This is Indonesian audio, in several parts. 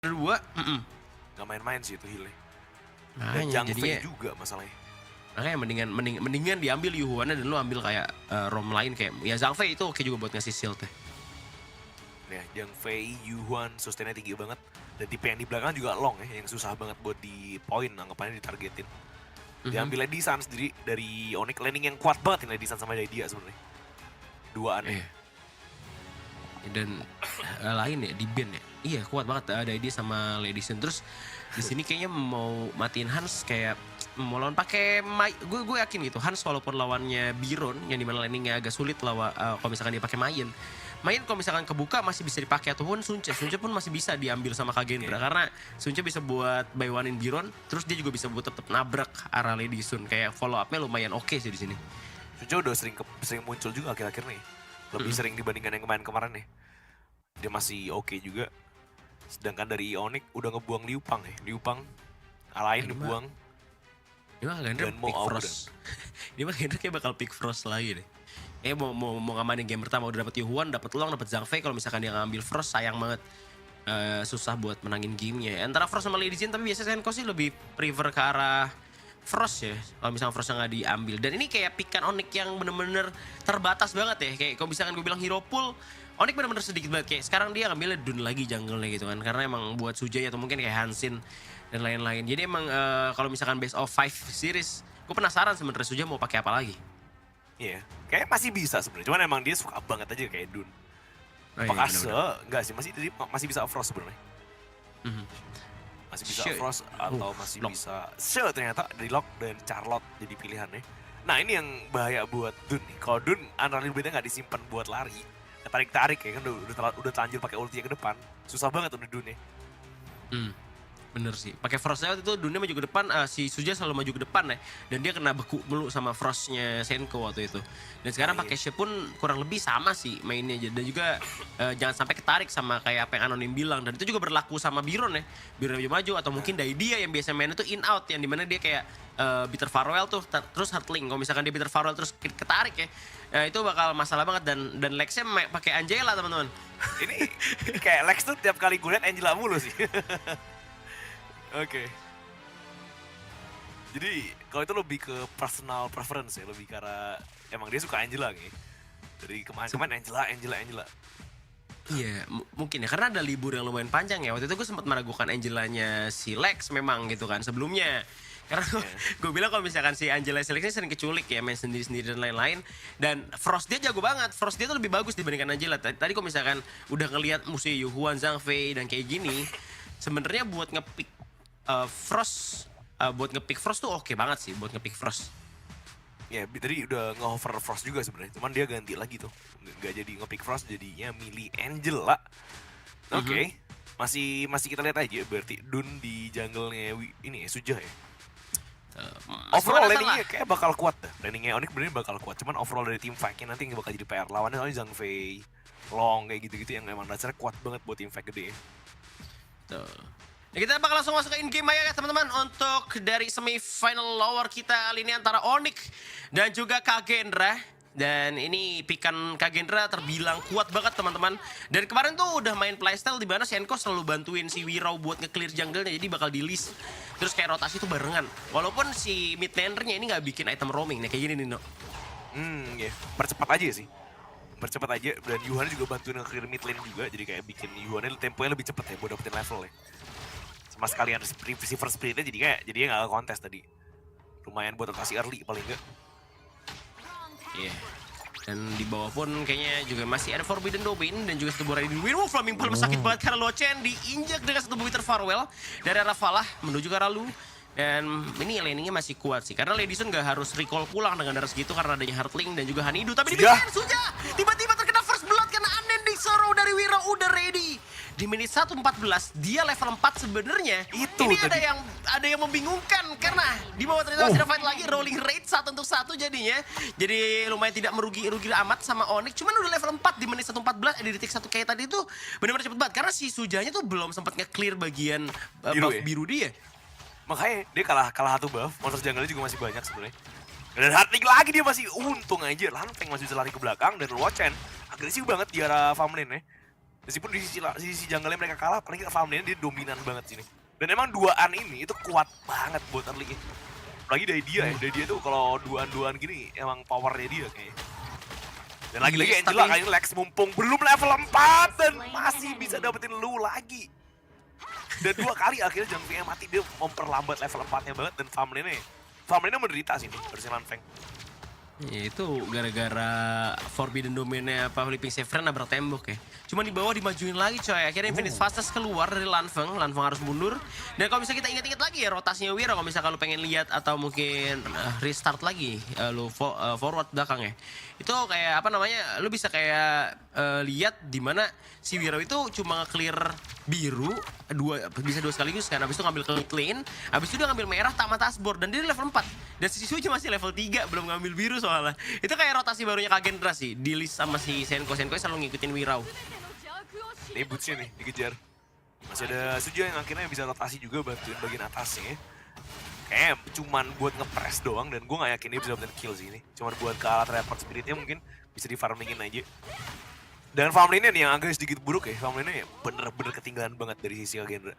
Kedua, Gak main-main sih itu healnya. Dan makanya Zhang jadinya Fei juga masalahnya. makanya mendingan diambil Yuhuannya dan lu ambil kayak ROM lain kayak ya Zhang Fei itu oke juga buat ngasih shield ya. Ya, Zhang Fei, Yuhuan, sustainnya tinggi banget. Dan tipe yang di belakang juga long ya, yang susah banget buat di point, anggapannya ditargetin. Diambil Lady Sun sendiri dari Onyx, landing yang kuat banget ini Lady Sun sama Daidia sebenarnya. Duaan ya. Iya. Dan lain ya di band ya. Iya kuat banget ada dia sama Lady Sun. Terus di sini kayaknya mau matiin Hans kayak mau lawan pakai gue yakin gitu Hans walaupun lawannya Biron yang dimana landingnya agak sulit lawan kalau misalkan dia pakai Mayin kalau misalkan kebuka masih bisa dipakai ataupun Sunce pun masih bisa diambil sama Kagendra karena Sunce bisa buat buy one-in Biron terus dia juga bisa buat tetap nabrak arah Lady Sun kayak follow up-nya lumayan oke sih di sini. Sunce udah sering muncul juga akhir-akhir nih. Lebih sering dibandingkan yang kemarin-kemarin nih. Dia masih oke juga. Sedangkan dari Onyx udah ngebuang Liu Pang ya. Liu Pang alain dibuang. Dia mah Kagendra Dan mau pick Frost. Dia mah Kagendra kayak bakal pick Frost lagi deh. Mau ngamanin game pertama udah dapet Yuhuan, dapet Long, dapet Zhang Fei. Kalau misalkan dia ngambil Frost sayang banget. Susah buat menangin gamenya. Antara Frost sama Lady Jin tapi biasanya Senko sih lebih prefer ke arah Frost ya. Kalau misalkan Frost nggak diambil. Dan ini kayak pikan Onyx yang bener-bener terbatas banget ya. Kayak kalau misalkan gue bilang hero pool, Onyx bener-bener sedikit banget. Kayak sekarang dia ngambilnya Dun lagi jungle-nya gitu kan. Karena emang buat Sujai atau mungkin kayak Hansin dan lain-lain. Jadi emang kalau misalkan best of 5 series, gue penasaran sebenarnya Sujai mau pakai apa lagi. Iya, kayak masih bisa sebenarnya. Cuman emang dia suka banget aja kayak Dun. Oh, Apakah bener-bener. enggak sih, masih bisa Frost sebenarnya. Masih bisa Sure. Frost atau masih Lock. bisa ternyata dari Lock dan Charlotte jadi pilihannya. Nah ini yang bahaya buat Dun nih. Kalau Dun unreliability-nya nggak disimpan buat lari, tarik-tarik ya kan udah terlanjur pakai ulti ke depan. Susah banget udah Dun ya. Bener sih. Pakai Frostnya waktu itu dunia maju ke depan, si Suja selalu maju ke depan ya. Dan dia kena beku mulu sama Frostnya Senko waktu itu. Dan sekarang pakai Shep pun kurang lebih sama sih mainnya aja. Dan juga jangan sampai ketarik sama kayak apa yang Anonim bilang. Dan itu juga berlaku sama Biron ya. Biron maju-maju atau mungkin Daidia yang biasa mainnya tuh in out. Yang dimana dia kayak Bitter Farewell tuh terus Heartling. Kalau misalkan dia Bitter Farewell terus ketarik ya. Itu bakal masalah banget dan Lexnya pakai Angela teman-teman. Ini kayak Lex tuh tiap kali gue liat Angela mulu sih. Oke. Jadi kalau itu lebih ke personal preference ya, lebih karena emang dia suka Angela nih. Dari kemarin Angela. Iya, mungkin ya karena ada libur yang lumayan panjang ya. Waktu itu gue sempat meragukan Angelanya si Lex memang gitu kan sebelumnya. Karena gue bilang kalau misalkan si Angela si Lex ini sering keculik ya, main sendiri-sendiri dan lain-lain. Dan Frost dia jago banget. Frost dia tuh lebih bagus dibandingkan Angela. Tadi kalau misalkan udah ngelihat musuh Yuhuan, Zhang Fei dan kayak gini, sebenarnya buat ngepick Frost, buat ngepick Frost tuh oke banget sih buat ngepick Frost. Ya, tadi udah nge-hover Frost juga sebenarnya. Cuman dia ganti lagi tuh. Nggak jadi nge-pick Frost, jadinya milih Angela. Oke. Masih kita lihat aja berarti Dun di jungle-nya ini ya, Suja ya. Overall landingnya kayak bakal kuat dah. Landingnya Onyx bener bakal kuat. Cuman overall dari tim fight-nya nanti yang bakal jadi PR. Lawannya soalnya Zhang Fei, Long, kayak gitu-gitu yang emang dasarnya kuat banget buat tim fight gede ya. Tuh. Nah, kita bakal langsung masuk ke in-game aja ya teman-teman. Untuk dari semifinal lower kita kali ini antara Onyx dan juga Kagendra. Dan ini pikan Kagendra terbilang kuat banget teman-teman. Dan kemarin tuh udah main playstyle di mana Senko selalu bantuin si Wirau buat nge-clear jungle-nya. Jadi bakal di-list. Terus kayak rotasi tuh barengan. Walaupun si mid laner-nya ini nggak bikin item roaming. Nah kayak gini nih, No. Ya. Percepat aja sih. Percepat aja. Dan Yuhan juga bantuin nge-clear mid lane juga. Jadi kayak bikin Yuhannya temponya lebih cepet ya buat dapetin level ya. Sama sekalian receiver spiritnya jadinya nggak kontes tadi. Lumayan buat rotasi early paling enggak. Iya. Dan di bawah pun kayaknya juga masih ada Forbidden Domain dan juga satu buah di Win. Flaming Palm sakit banget karena Lochen diinjak dengan satu buah Bitter Farewell dari arah Falah menuju ke arah Lu. Dan ini laningnya masih kuat sih karena Lady Sun nggak harus recall pulang dengan darah segitu karena adanya Heartling dan juga Hanidu. Tapi di Suja tiba-tiba terkena first blood karena Unending Sorrow dari Wira udah ready. Di menit 1:14 dia level 4 sebenarnya. Ini tadi ada yang membingungkan karena di bawah ternyata masih ada fight lagi, rolling rate 1-1 jadinya. Jadi lumayan tidak merugi amat sama Onyx. Cuman udah level 4 di menit 1:14 di detik 1 kayak tadi tuh benar-benar cepet banget karena si Sujanya tuh belum sempat nge-clear bagian buff biru dia. Makanya dia kalah satu buff, monster jungle juga masih banyak sebenarnya. Dan Heartling lagi dia masih untung aja, Lanteng masih bisa lari ke belakang dan Lochen agresif banget di arah farm lane ya. Meskipun di sisi jungle-nya mereka kalah, paling farm lane dia dominan banget sini. Dan emang duaan ini itu kuat banget buat early. Apalagi dari dia ya, dari dia tuh kalau duaan-duaan gini emang powernya dia kayaknya. Dan lagi-lagi Yes, Angela tapi- kali ini Lex mumpung belum level 4 dan masih bisa dapetin lu lagi. Dan 2 kali akhirnya Jungfeng mati, dia memperlambat level 4-nya banget dan farm lane-nya menderita sini versi Lanfeng. Ya itu gara-gara Forbidden Domain-nya apa Flipping Saveran nabrak tembok ya. Cuma di bawah dimajuin lagi coy. Akhirnya Infinite Fastest keluar dari Lanfeng harus mundur. Dan kalau misalnya kita ingat-ingat lagi ya rotasinya Wira, kalau misalnya lu pengen lihat atau mungkin restart lagi lu forward belakang ya. Itu kayak apa namanya? Lu bisa kayak lihat di mana si Wira itu cuma nge-clear biru bisa dua sekaligus kan. Habis itu ngambil clean, habis itu dia ngambil merah tamat Asbor dan dia di level 4. Dan si Suju masih level 3 belum ngambil biru soalnya. Itu kayak rotasi barunya Kagendra sih. Di list sama si Senko selalu ngikutin Wirau. Ini bootsnya nih, dikejar. Masih ada Suja yang akhirnya bisa rotasi juga bantuin bagian atasnya. Kayak cuman buat ngepres doang dan gue gak yakin dia bisa dapetin kill sih ini. Cuman buat ke alat report spiritnya mungkin bisa di farmingin aja. Dan farm lane-nya nih yang agak sedikit buruk ya. Farm lane-nya bener-bener ketinggalan banget dari sisi Kagendra.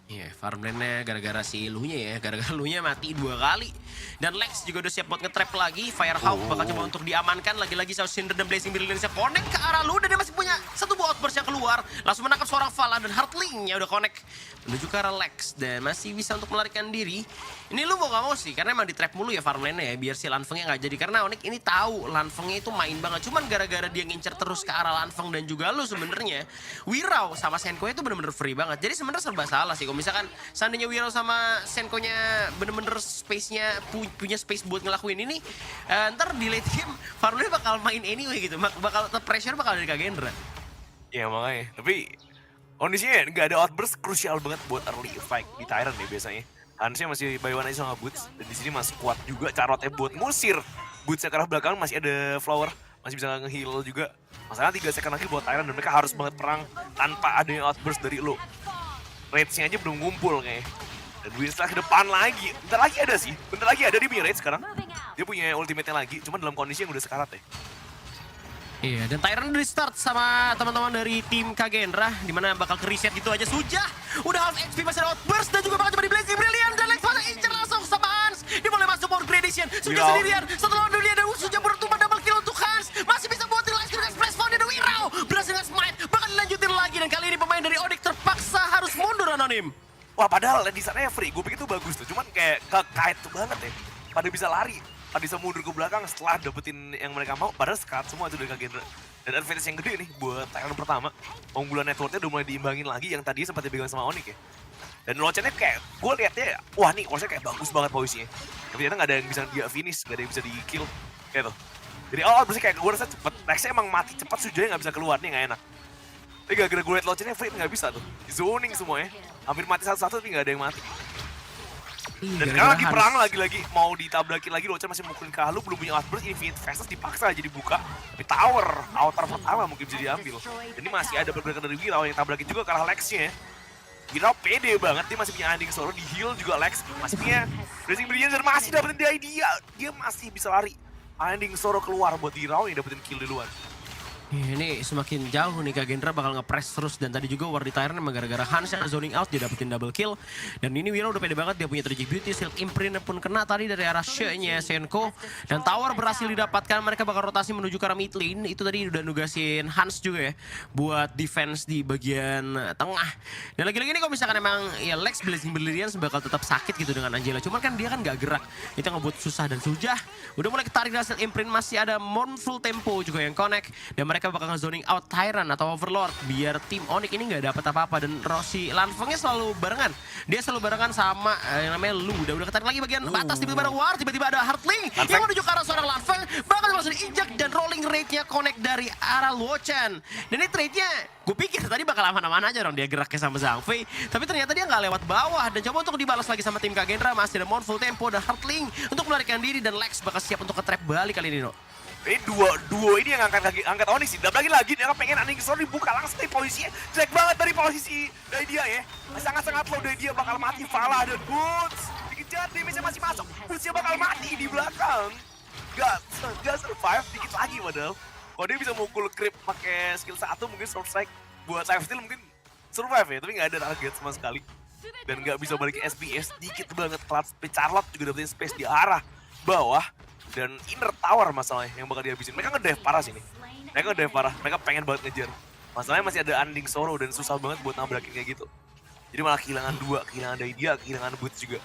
Iya, farmland-nya gara-gara si Lunya ya. Gara-gara Lunya mati 2 kali. Dan Lex juga udah siap buat nge-trap lagi. Firehawk bakal coba untuk diamankan. Lagi-lagi South Cinder dan Blazing Brilliance-nya connect ke arah Lu. Dan dia masih punya satu buah outburst yang keluar. Langsung menangkap seorang Vala dan Heartling-nya udah connect menuju ke arah Lex. Dan masih bisa untuk melarikan diri. Ini Lu mau gak mau sih, karena emang di-trap mulu ya farmland-nya ya. Biar si Lanfeng-nya gak jadi. Karena Onyx ini tahu Lanfeng-nya itu main banget. Cuman gara-gara dia ngincer terus ke arah Lanfeng dan juga Lu sebenarnya. Wirau sama Senko itu bener-bener free banget. Jadi sebenarnya serba salah sih. Kalau misalkan seandainya Wirau sama Senko-nya bener-bener space-nya punya space buat ngelakuin ini, ntar di late game farmland bakal main anyway gitu. Bakal pressure bakal dari Kagendra. Ya makanya, tapi kondisinya nggak ada outburst krusial banget buat early fight di Tyrant ya biasanya. Hansnya masih by one aja sama Boots, dan di sini masih kuat juga carotnya buat ngusir Boots ke arah belakang, masih ada Flower, masih bisa nge-heal juga. Masalahnya 3 second lagi buat Tyrant dan mereka harus banget perang tanpa adanya outburst dari lo. Rage-nya aja belum ngumpul kayaknya. Dan Winston ke depan lagi, bentar lagi ada sih, bentar lagi ada di Mirage sekarang. Dia punya ultimate-nya lagi, cuman dalam kondisi yang udah sekarat ya. Iya, dan Tyrant udah start sama teman-teman dari tim Kagendra, dimana bakal ke-reset gitu aja. Suja udah half HP, masih ada outburst, dan juga bakal coba di Blazing Brilliant, dan Lex pada incer langsung sama Hans. Dia boleh masuk more gradation, Suja sendirian, satu lawan dunia, dan Suja bertumpah double kill untuk Hans. Masih bisa buatin Lex dengan splash phone, dan Wirau berhasil dengan smite, bakal dilanjutin lagi, dan kali ini pemain dari Onyx terpaksa harus mundur anonim. Wah padahal di sana free, gue pikir itu bagus tuh, cuman kayak kekait tuh banget ya. Pada bisa lari, pada bisa mundur ke belakang setelah dapetin yang mereka mau, padahal sekat semua itu dari Kagendra. Dan advantage yang gede nih buat Tyrant pertama, unggulan networknya udah mulai diimbangin lagi yang tadinya sempat dipegang sama Onyx ya. Dan Lochennya kayak, gue liatnya, wah nih Lochennya kayak bagus banget posisinya. Tapi ternyata gak ada yang bisa dia finish, gak ada yang bisa di kill, kayak tuh. Jadi awal bersih kayak gue rasa cepet, Lexnya emang mati cepet, Sujanya gak bisa keluar nih, gak enak. Tapi gara-gara gue liat Lochennya free gak bisa tuh, zoning semuanya. Hampir mati satu-satu tapi gak ada yang mati. Dan sekarang lagi perang lagi-lagi mau ditabrakin lagi, Lochen masih mukulin ke Halu, belum punya outburst, Infinite Fastest dipaksa aja dibuka. Tapi outer pertama mungkin bisa diambil. Dan ini masih ada pergerakan dari Wirau yang tabrakin juga ke arah Lexnya. Wirau pede banget, dia masih punya Undying Sorrow, di heal juga Lex, masih punya Blazing Brilliance dan masih dapetin dia masih bisa lari. Undying Sorrow keluar buat Wirau yang dapetin kill duluan. Ini semakin jauh nih Kagendra bakal nge-press terus. Dan tadi juga War di Tyrant emang gara-gara Hans yang zoning out dia dapetin double kill. Dan ini Wira udah pede banget, dia punya Tragic Beauty, Silk Imprint pun kena tadi dari arah She-nya Senko. Dan tower berhasil didapatkan, mereka bakal rotasi menuju ke arah mid lane. Itu tadi udah nugasin Hans juga ya buat defense di bagian tengah. Dan lagi-lagi ini kalau misalkan emang ya Lex Blazing Brilliance bakal tetap sakit gitu dengan Angela. Cuman kan dia kan gak gerak, itu ngebuat susah. Dan Sujah udah mulai ketarik dari Silk Imprint, masih ada Mournful Tempo juga yang connect. Dan mereka bakal nge-zoning out Tyrant atau Overlord biar tim Onyx ini nggak dapat apa-apa. Dan Rossi Lanfengnya selalu barengan, dia selalu barengan sama yang namanya Lu. Udah ketarik lagi bagian batas, tiba-tiba ada War, tiba-tiba ada Heartling yang menuju ke arah seorang Lanfeng, bakal langsung diinjak dan rolling rate-nya connect dari arah Luochen. Dan ini trade-nya gue pikir tadi bakal aman-aman aja dong dia geraknya sama Zhang Fei, tapi ternyata dia nggak lewat bawah. Dan coba untuk dibalas lagi sama tim Kagendra, masih ada Mournful Tempo dan Heartling untuk melarikan diri. Dan Lex bakal siap untuk ke-trap balik kali ini, No. Ini duo ini yang angkat Onyx sih. Dan lagi dia pengen Undying Sorrow dibuka langsung dari posisinya jelek banget dari posisi dari dia ya. Sangat-sangat low dari dia, bakal mati. Vala dan Boots dikejar, damage-nya masih masuk. Boots-nya bakal mati di belakang. Gak survive dikit lagi padahal. Kalau dia bisa mukul creep pakai skill 1 mungkin Storm Strike buat lifesteal mungkin survive ya, tapi nggak ada target sama sekali. Dan nggak bisa balik ke SBS, dikit banget. Charlotte juga dapetin space di arah bawah. Dan inner tower masalahnya yang bakal dihabisin. Mereka nge-dive parah sini. Mereka nge-dive parah, mereka pengen banget ngejar. Masalahnya masih ada Unending Sorrow dan susah banget buat nabrakin kayak gitu. Jadi malah kehilangan 2, kehilangan Daidia, kehilangan Boots juga.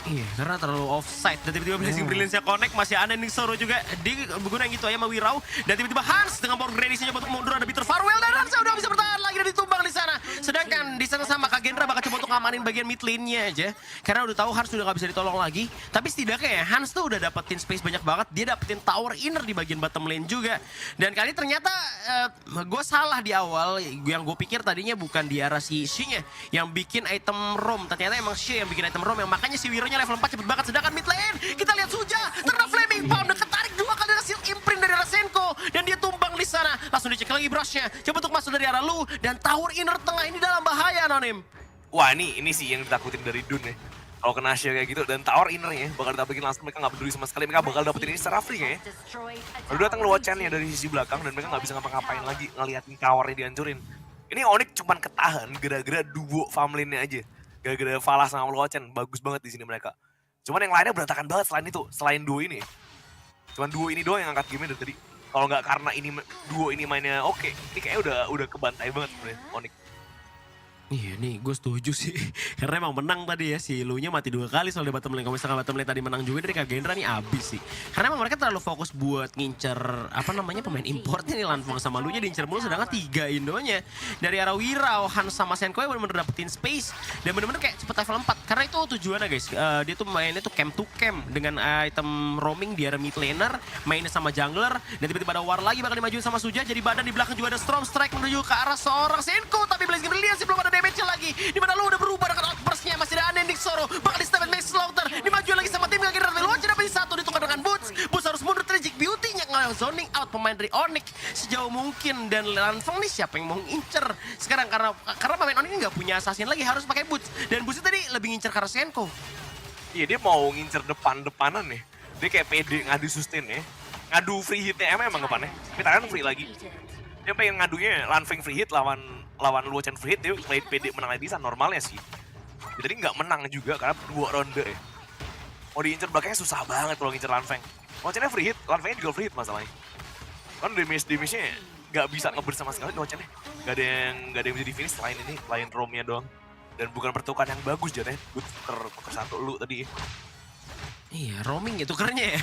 Iya, karena terlalu offside dan tiba-tiba Blazing Brilliance-nya connect, masih Unending Sorrow juga digunakan gitu aja sama Wirau. Dan tiba-tiba Hans dengan power gradation coba untuk mundur, ada Bitter Farewell dan Hans udah bisa bertahan lagi dan ditumbang di sana. Sedangkan di sana sama Kagendra bakal coba untuk ngamanin bagian mid lane-nya aja. Karena udah tahu Hans udah gak bisa ditolong lagi. Tapi setidaknya ya Hans tuh udah dapetin space banyak banget, dia dapetin tower inner di bagian bottom lane juga. Dan kali ternyata gue salah di awal, yang gue pikir tadinya bukan di arah si Shi-nya yang bikin item roam. Ternyata emang Shi yang bikin item roam, yang makanya si Wiro-nya level 4 cepet banget. Sedangkan mid lane kita lihat Suja terkena Flaming Pound dan ketarik 2 kali dari seal imprint dari Rasenko dan dia tumbang di sana. Langsung dicek lagi brushnya, coba untuk masuk dari arah Lu dan tower inner tengah ini dalam bahaya Nonim. Wah ini sih yang ditakutin dari Dun ya. Kalau kena Shia kayak gitu dan tower innernya bakal ditakutin langsung, mereka nggak peduli sama sekali, mereka bakal dapetin ini secara free kayaknya. Lalu datang Luochen-nya dari sisi belakang dan mereka nggak bisa ngapa-ngapain lagi ngeliatin towernya dihancurin. Ini Onyx cuman ketahan gara-gara duo farm lane-nya aja. Gara-gara Falah sama Luochen, bagus banget di sini mereka. Cuman yang lainnya berantakan banget selain itu, selain duo ini. Cuman duo ini doang yang angkat game dari tadi. Kalau nggak karena ini duo ini mainnya oke, ini kayaknya udah kebantai banget sebenarnya Onyx. Iya nih, gue setuju sih. Karena emang menang tadi ya, si Lu-nya mati 2 kali soal di bottom lane. Kalau misalkan bottom lane tadi menang juga dari Kagendra nih abis sih. Karena emang mereka terlalu fokus buat ngincer, pemain importnya nih Lanfang sama Lu-nya diincer mulu. Sedangkan 3 Indonya dari arah Wirau, Hans sama Senko yang bener-bener dapetin space. Dan bener-bener kayak cepet level 4. Karena itu tujuannya guys, dia tuh mainnya tuh camp to camp. Dengan item roaming di arah mid laner, mainnya sama jungler. Dan tiba-tiba ada war lagi bakal dimajuin sama Suja. Jadi badan di belakang juga ada Storm Strike menuju ke arah seorang Senko. Tapi Blazing Brilliance sih belum ada damage lagi. Dimana Lu udah berubah dengan outburst-nya, masih ada Unending Sorrow, bakal di-stab Max Slaughter, dimajuin lagi sama tim Kagendra. Luochen dapat satu, ditukar dengan Boots. Boots harus mundur, Tragic Beauty-nya zoning out pemain dari Onyx sejauh mungkin. Dan Lanfang nih siapa yang mau ngincer sekarang, karena pemain Onyx ini nggak punya assassin lagi, harus pakai Boots. Dan Boots tadi lebih ngincer karena Senko. Iya dia mau ngincer depan-depanan nih. Dia kayak pede ngadu sustain ya. Ngadu free hit-nya emang depannya. Tapi tangan free lagi. Dia pengen ngadunya Lanfang free hit lawan Luochen free hit, dia play PD menang lagi bisa normalnya sih. Jadi nggak menang juga karena 2 ronde ya. Mau diincer belakangnya susah banget kalau ngincer Lanfang. Luochennya free hit, Lanfangnya juga free hit masalahnya. Kan damage-nya nggak bisa nge-burst sama sekali Luochennya. Nggak ada yang bisa di-finish selain ini, selain roamnya doang. Dan bukan pertukaran yang bagus jadinya. Gue tuker satu Lu tadi. Iya, roaming ya tukernya ya.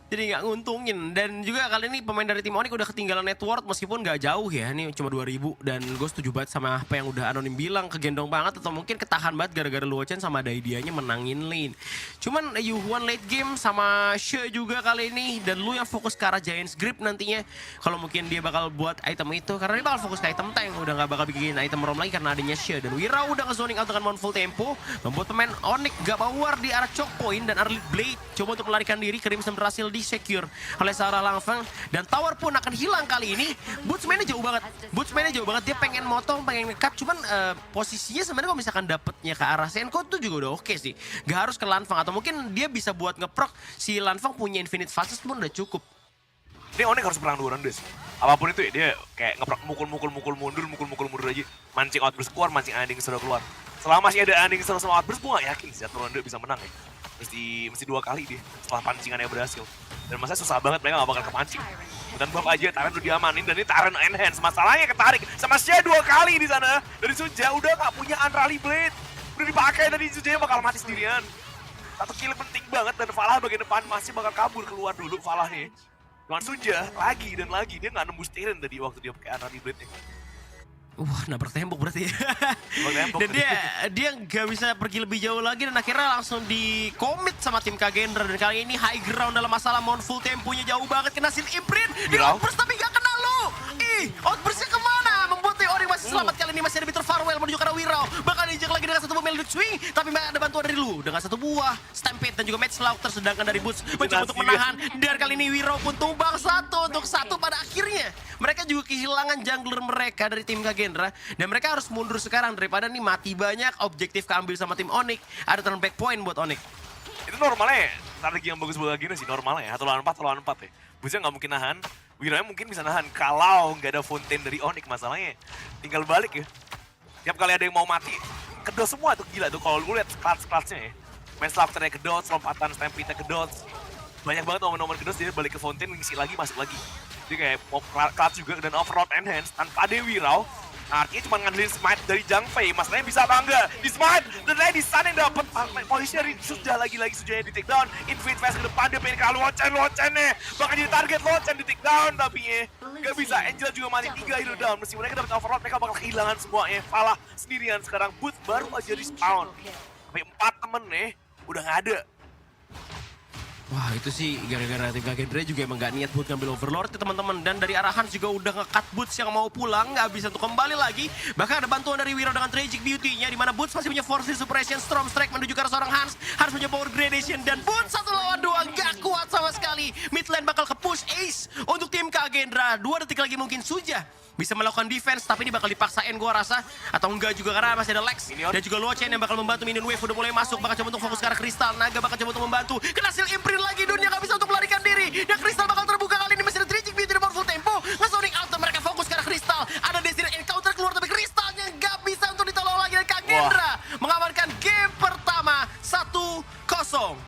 Jadi nggak nguntungin. Dan juga kali ini pemain dari tim Onyx udah ketinggalan network meskipun nggak jauh ya. Ini cuma 2000 dan gue setuju banget sama apa yang udah Anonim bilang. Kegendong banget atau mungkin ketahan banget gara-gara Luochen sama Daidianya menangin lane. Cuman Yuhuan late game sama She juga kali ini. Dan Lu yang fokus ke arah Giant's Grip nantinya. Kalau mungkin dia bakal buat item itu. Karena dia bakal fokus ke item tank. Udah nggak bakal bikin item roam lagi karena adanya She. Dan Wira udah nge-zoning out dengan full tempo. Membuat pemain Onyx gak power di arah choke point. Dan Arlit Blade coba untuk melarikan diri. Crimson berhasil secure oleh seorang Lanfang dan tower pun akan hilang kali ini. Boots mainnya jauh banget, dia pengen motong, pengen nge-cut, cuman posisinya sebenarnya kalau misalkan dapetnya ke arah Senko itu juga udah oke sih, gak harus ke Lanfang atau mungkin dia bisa buat ngeproc si Lanfang punya infinite fastest pun udah cukup. Ini Onyx harus menang 2 ronde sih. Apapun itu ya, dia kayak ngeproc mukul mundur aja, mancing outburst keluar, mancing Unending Sorrow keluar. Selama masih ada Unending Sorrow sama outburst, gue gak yakin sih 1 ronde bisa menang ya. Mesti 2 kali dia setelah pancingannya berhasil. Dan masa susah banget mereka gak bakal kepancing. Dan buff aja Taren udah diamanin dan ini Taren enhance. Masalahnya ketarik sama Shia 2 kali di sana. Dari Suja udah gak punya Unrally Blade. Udah dipakai dari Suja bakal mati sendirian. 1 kill penting banget dan Falah bagian depan masih bakal kabur keluar dulu Falah nih. Cuman Suja lagi dan lagi dia gak nembus Taren tadi waktu dia pakai Unrally Blade-nya. Wah, nabrak tembok berarti ya. Tembok Dan dia nggak bisa pergi lebih jauh lagi dan akhirnya langsung di commit sama tim Kagendra. Dan kali ini high ground dalam masalah full temponya jauh banget, kena seal imprint di outburst tapi gak kena Lu. Outburstnya kemana? Membuat Onyx masih selamat. Kali ini masih ada Bitter Farewell menuju ke arah Wirau. Bakal diinjak lagi dengan 1 buah Melodic Swing, tapi ada bantuan dari Lu dengan 1 buah Stampede dan juga Match Slaughter. Sedangkan dari Boots mencoba untuk menahan. Dan kali ini Wirau pun tumbang 1 untuk 1 pada akhirnya. Mereka juga kehilangan jungler mereka dari tim Kagendra. Dan mereka harus mundur sekarang daripada nih mati banyak, objektif keambil sama tim Onyx. Ada turn back point buat Onyx. Itu normalnya strategi yang bagus buat Kagendra sih, normalnya ya. 1 lawan 4 ya. Busnya nggak mungkin nahan. Wiranya mungkin bisa nahan kalau nggak ada fountain dari Onyx masalahnya. Tinggal balik ya. Tiap kali ada yang mau mati, kedot semua tuh gila tuh kalau lu lihat clutch-clutchnya ya. Main slapternya kedot, lompatan stampede-nya kedot. Banyak banget momen-momen kedot dia balik ke fountain, ngisi lagi, masuk lagi. Jadi kayak mau clutch juga dan overload enhance tanpa ada Wirau. Artinya cuma ngandelin smite dari Zhang Fei. Masalahnya bisa apa enggak? Di smite, dan lagi di sana yang dapet polisinya sudah lagi-lagi sujanya di take down. Infinite Fast ke depan, dia pengen ke Locen nih. Bahkan jadi target Locen di take down, tapi nggak bisa. Angel juga mati 3 hero down. Meskipun mereka dapat overload, mereka bakal kehilangan semuanya. Falah sendirian sekarang, Boots baru aja respawn. Sampai 4 temen nih, udah nggak ada. Wah itu sih gara-gara tim Kagendra juga emang gak niat buat ngambil Overlord ya teman-teman. Dan dari Arahans juga udah nge-cut Boots yang mau pulang, gak bisa untuk kembali lagi. Bahkan ada bantuan dari Wiro dengan Tragic Beauty-nya, dimana Boots masih punya Force Suppression, Storm Strike menuju ke arah seorang Hans. Hans punya Power Gradation dan Boots 1 lawan 2 gak kuat sama sekali. Mid lane bakal ke-push Ace untuk tim Kagendra. 2 detik lagi mungkin Suja bisa melakukan defense, tapi ini bakal dipaksain gua rasa. Atau enggak juga karena masih ada Lex Minion. dan juga Locen yang bakal membantu minion wave udah mulai masuk. Bakal coba untuk fokus ke arah Kristal, Naga bakal coba untuk membantu. Kena seal imprint lagi, dunia gak bisa untuk melarikan diri. Dan Kristal